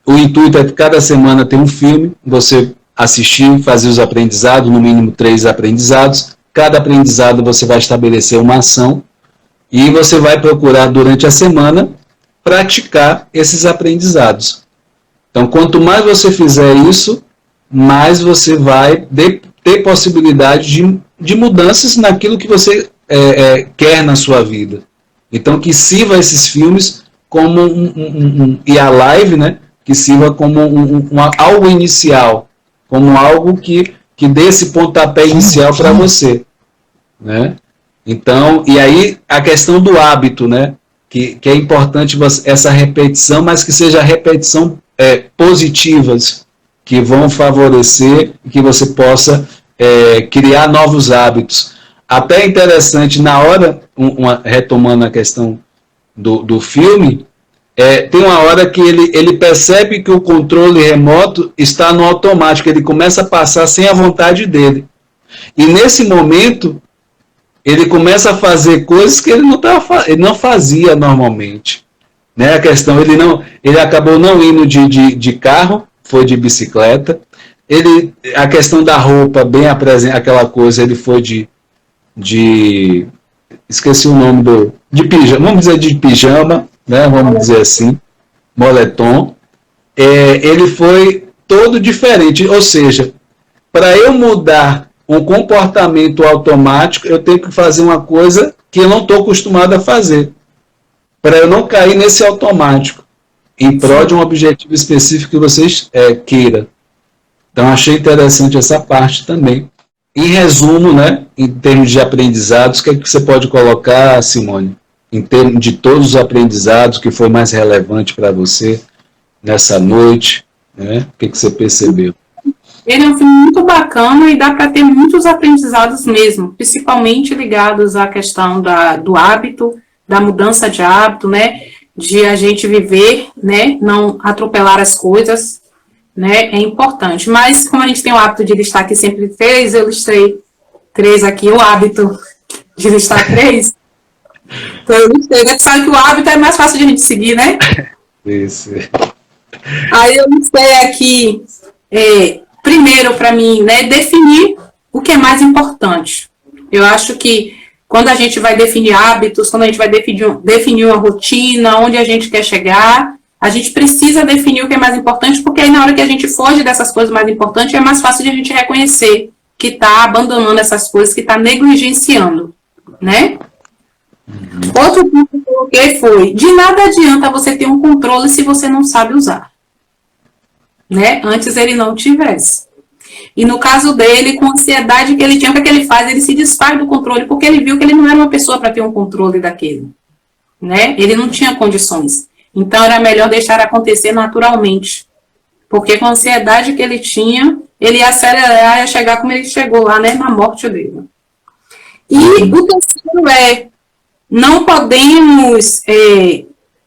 O intuito é que cada semana tem um filme, você assistir, fazer os aprendizados, no mínimo 3 aprendizados. Cada aprendizado você vai estabelecer uma ação e você vai procurar durante a semana praticar esses aprendizados. Então, quanto mais você fizer isso, mais você vai ter possibilidade de mudanças naquilo que você quer na sua vida. Então, que sirva esses filmes como e a live, né, que sirva como algo inicial, como algo que dê esse pontapé inicial para você, né? Então, e aí a questão do hábito, né? Que é importante essa repetição, mas que seja repetição positivas, que vão favorecer e que você possa criar novos hábitos. Até interessante, na hora, retomando a questão do filme, tem uma hora que ele percebe que o controle remoto está no automático, ele começa a passar sem a vontade dele. E nesse momento, ele começa a fazer coisas que ele não fazia normalmente. Né? A questão, ele acabou não indo de carro, foi de bicicleta. A questão da roupa, bem aquela coisa, ele foi de esqueci o nome de pijama, vamos dizer de pijama, né, vamos dizer assim, moletom, ele foi todo diferente, ou seja, para eu mudar um comportamento automático, eu tenho que fazer uma coisa que eu não estou acostumado a fazer, para eu não cair nesse automático, em prol de um objetivo específico que vocês queiram. Então, achei interessante essa parte também. Em resumo, né, em termos de aprendizados, o que é que você pode colocar, Simone? Em termos de todos os aprendizados, que foi mais relevante para você nessa noite, né? O que você percebeu? Ele é um filme muito bacana e dá para ter muitos aprendizados mesmo, principalmente ligados à questão do hábito, da mudança de hábito, né? De a gente viver, né? Não atropelar as coisas, né? É importante. Mas como a gente tem o hábito de listar aqui sempre 3, eu listei 3 aqui, o hábito de listar 3. Então, você sabe que o hábito é mais fácil de a gente seguir, né? Isso. Aí eu listei aqui, primeiro para mim, né, definir o que é mais importante. Eu acho que quando a gente vai definir hábitos, quando a gente vai definir uma rotina, onde a gente quer chegar, a gente precisa definir o que é mais importante, porque aí na hora que a gente foge dessas coisas mais importantes, é mais fácil de a gente reconhecer que está abandonando essas coisas, que está negligenciando, né? Outro ponto que eu coloquei foi, de nada adianta você ter um controle se você não sabe usar. Né? Antes ele não tivesse. E no caso dele, com a ansiedade que ele tinha, o que ele faz? Ele se desfaz do controle, porque ele viu que ele não era uma pessoa para ter um controle daquele. Né? Ele não tinha condições. Então era melhor deixar acontecer naturalmente. Porque com a ansiedade que ele tinha, ele ia acelerar, ia chegar como ele chegou lá, né? Na morte dele. E o terceiro não podemos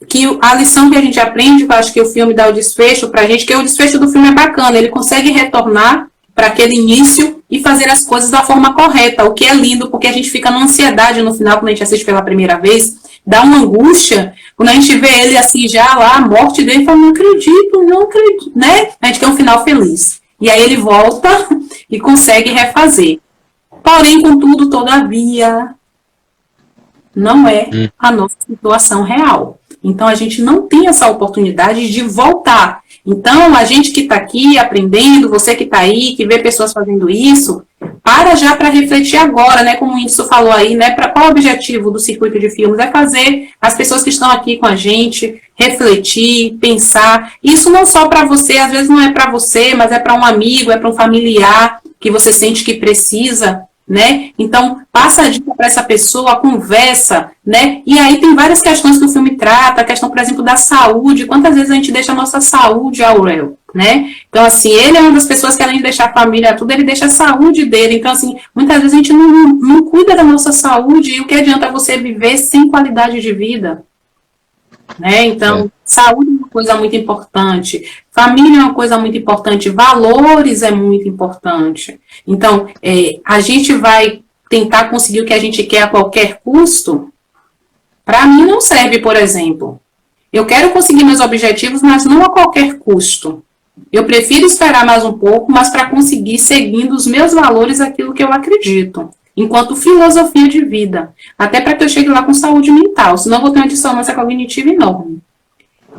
que a lição que a gente aprende, eu acho que o filme dá o desfecho pra gente, que o desfecho do filme é bacana, ele consegue retornar para aquele início e fazer as coisas da forma correta, o que é lindo, porque a gente fica numa ansiedade no final, quando a gente assiste pela primeira vez, dá uma angústia, quando a gente vê ele assim, já lá, a morte dele, fala, não acredito, né? A gente quer um final feliz. E aí ele volta e consegue refazer. Porém, contudo, todavia, não é a nossa situação real. Então, a gente não tem essa oportunidade de voltar. Então, a gente que está aqui aprendendo, você que está aí, que vê pessoas fazendo isso, para refletir agora, né? Como o Índice falou aí, né? Qual o objetivo do circuito de filmes? É fazer as pessoas que estão aqui com a gente refletir, pensar. Isso não só para você, às vezes não é para você, mas é para um amigo, é para um familiar que você sente que precisa, né? Então, passa a dica para essa pessoa, conversa, né? E aí tem várias questões que o filme trata, a questão, por exemplo, da saúde, quantas vezes a gente deixa a nossa saúde ao réu, né? Então, assim, ele é uma das pessoas que, além de deixar a família tudo, ele deixa a saúde dele. Então, assim, muitas vezes a gente não cuida da nossa saúde, e o que adianta você viver sem qualidade de vida? Né? Então, saúde é uma coisa muito importante, família é uma coisa muito importante, valores é muito importante. Então, a gente vai tentar conseguir o que a gente quer a qualquer custo? Para mim não serve, por exemplo. Eu quero conseguir meus objetivos, mas não a qualquer custo. Eu prefiro esperar mais um pouco, mas para conseguir seguindo os meus valores, aquilo que eu acredito. Enquanto filosofia de vida, até para que eu chegue lá com saúde mental, senão eu vou ter uma dissonância cognitiva enorme.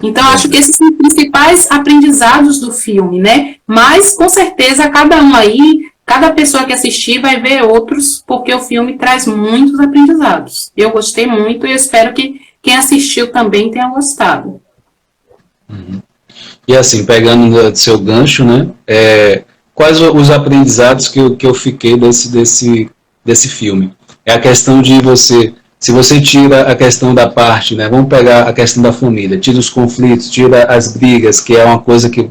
Então, acho que esses são os principais aprendizados do filme, né? Mas, com certeza, cada um aí, cada pessoa que assistir vai ver outros, porque o filme traz muitos aprendizados. Eu gostei muito e eu espero que quem assistiu também tenha gostado. E assim, pegando seu gancho, né? Quais os aprendizados que eu fiquei desse filme? É a questão de se você tira a questão da parte, né, vamos pegar a questão da família, tira os conflitos, tira as brigas, que é uma coisa que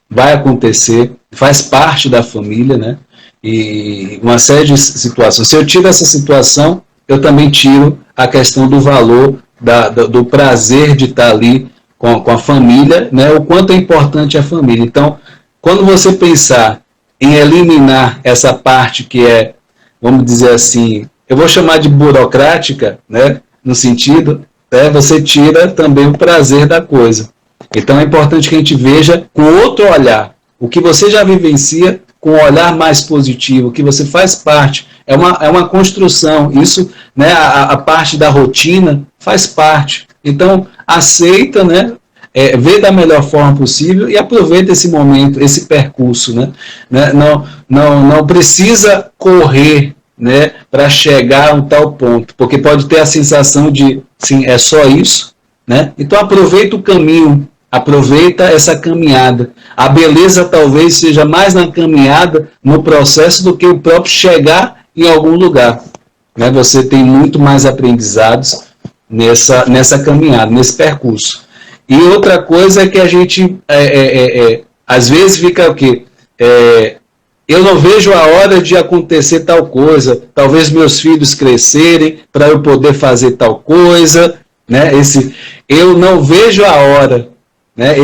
vai acontecer, faz parte da família, né, e uma série de situações. Se eu tiro essa situação, eu também tiro a questão do valor, do prazer de estar ali com a família, né, o quanto é importante a família. Então, quando você pensar em eliminar essa parte que é, vamos dizer assim, eu vou chamar de burocrática, né, no sentido, você tira também o prazer da coisa. Então é importante que a gente veja com outro olhar, o que você já vivencia com um olhar mais positivo, o que você faz parte, é uma construção, isso, né, a parte da rotina faz parte. Então aceita, né, vê da melhor forma possível e aproveita esse momento, esse percurso, né? Não precisa correr, né, para chegar a um tal ponto, porque pode ter a sensação de, sim, é só isso, né? Então aproveita o caminho, aproveita essa caminhada. A beleza talvez seja mais na caminhada, no processo, do que o próprio chegar em algum lugar, né? Você tem muito mais aprendizados nessa caminhada, nesse percurso. E outra coisa é que a gente, às vezes fica o quê? Eu não vejo a hora de acontecer tal coisa, talvez meus filhos crescerem para eu poder fazer tal coisa, né? Eu não vejo a hora, né?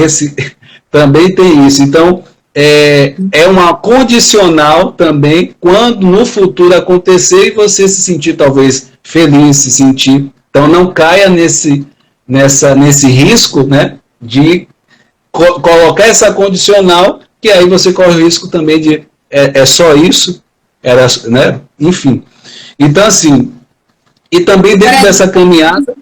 Também tem isso. Então, é uma condicional também quando no futuro acontecer e você se sentir talvez feliz, se sentir. Então, não caia nesse risco, né, de colocar essa condicional, que aí você corre o risco também de só isso, né? Enfim. Então, assim, e também dentro dessa caminhada...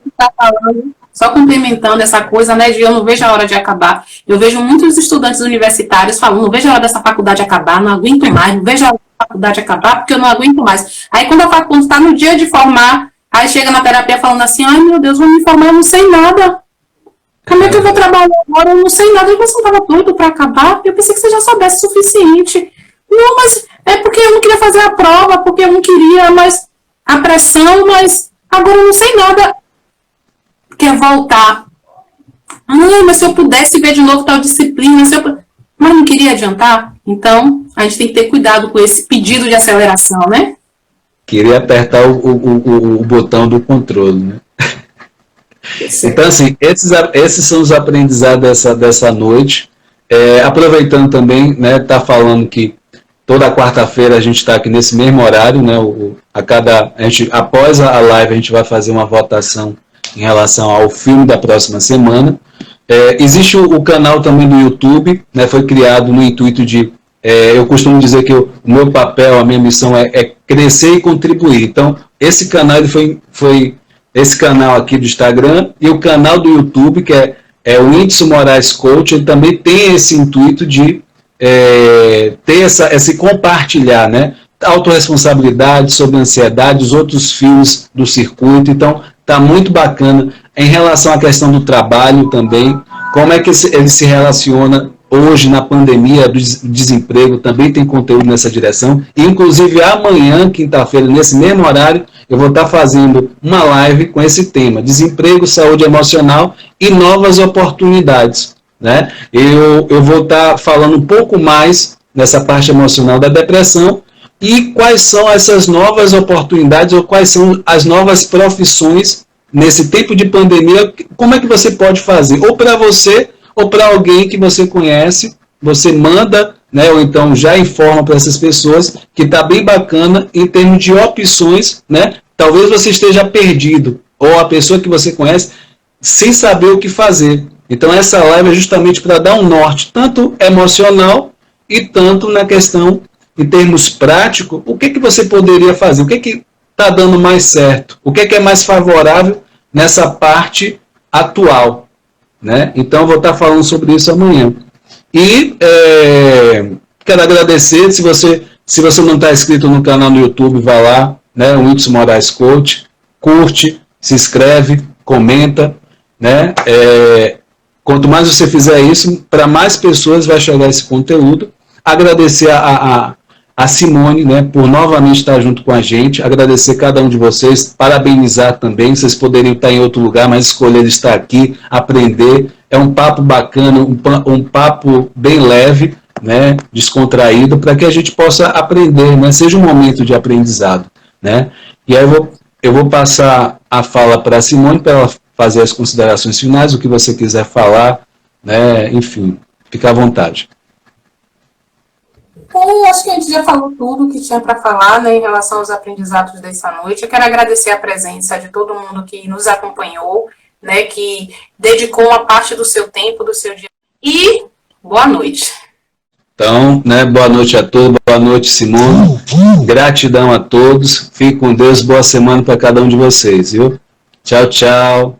Só complementando essa coisa, né, de eu não vejo a hora de acabar. Eu vejo muitos estudantes universitários falando, não vejo a hora dessa faculdade acabar, não aguento mais, não vejo a hora da faculdade acabar, porque eu não aguento mais. Aí, quando a faculdade está no dia de formar, aí chega na terapia falando assim, ai, meu Deus, vou me formar, eu não sei nada. Como é que eu vou trabalhar agora? Eu não sei nada. Você não estava doido para acabar? Eu pensei que você já soubesse o suficiente. Não, mas é porque eu não queria fazer a prova, porque eu não queria mais a pressão, mas agora eu não sei nada. Quer voltar. Ah, mas se eu pudesse ver de novo tal disciplina, mas não queria adiantar? Então, a gente tem que ter cuidado com esse pedido de aceleração, né? Queria apertar o botão do controle, né? Então, assim, esses são os aprendizados dessa noite. Aproveitando também, né, tá falando que toda quarta-feira a gente está aqui nesse mesmo horário, né, após a live a gente vai fazer uma votação em relação ao filme da próxima semana. Existe o canal também do YouTube, né, foi criado no intuito de, eu costumo dizer que o meu papel, a minha missão é crescer e contribuir. Então, esse canal ele foi esse canal aqui do Instagram e o canal do YouTube, que é o Whindersson Moraes Coach, ele também tem esse intuito de ter esse compartilhar, né? Autorresponsabilidade, sobre ansiedade, os outros fios do circuito. Então, está muito bacana. Em relação à questão do trabalho também, como é que ele se relaciona hoje na pandemia do desemprego, também tem conteúdo nessa direção. Inclusive, amanhã, quinta-feira, nesse mesmo horário, eu vou estar fazendo uma live com esse tema, desemprego, saúde emocional e novas oportunidades. Né? Eu vou estar falando um pouco mais nessa parte emocional da depressão e quais são essas novas oportunidades ou quais são as novas profissões nesse tempo de pandemia, como é que você pode fazer? Ou para você, ou para alguém que você conhece, você manda, né, ou então já informa para essas pessoas que está bem bacana em termos de opções, né? Talvez você esteja perdido, ou a pessoa que você conhece, sem saber o que fazer. Então essa live é justamente para dar um norte, tanto emocional e tanto na questão, em termos práticos, o que você poderia fazer, o que está dando mais certo, o que é mais favorável nessa parte atual. Né? Então eu vou estar falando sobre isso amanhã. E quero agradecer, se você não está inscrito no canal do YouTube, vai lá, né, o Whindersson Moraes Coach, curte, se inscreve, comenta, né? Quanto mais você fizer isso, para mais pessoas vai chegar esse conteúdo. Agradecer a Simone, né, por novamente estar junto com a gente, agradecer cada um de vocês, parabenizar também, vocês poderiam estar em outro lugar, mas escolheram estar aqui, aprender, é um papo bacana, um papo bem leve, né, descontraído, para que a gente possa aprender, né, seja um momento de aprendizado. Né? E aí eu vou passar a fala para a Simone, para ela fazer as considerações finais, o que você quiser falar, né, enfim, fica à vontade. Eu acho que a gente já falou tudo que tinha para falar, né, em relação aos aprendizados dessa noite. Eu quero agradecer a presença de todo mundo que nos acompanhou, né, que dedicou uma parte do seu tempo, do seu dia. E boa noite. Então, né, boa noite a todos, boa noite, Simone. Gratidão a todos. Fique com Deus, boa semana para cada um de vocês, viu? Tchau, tchau.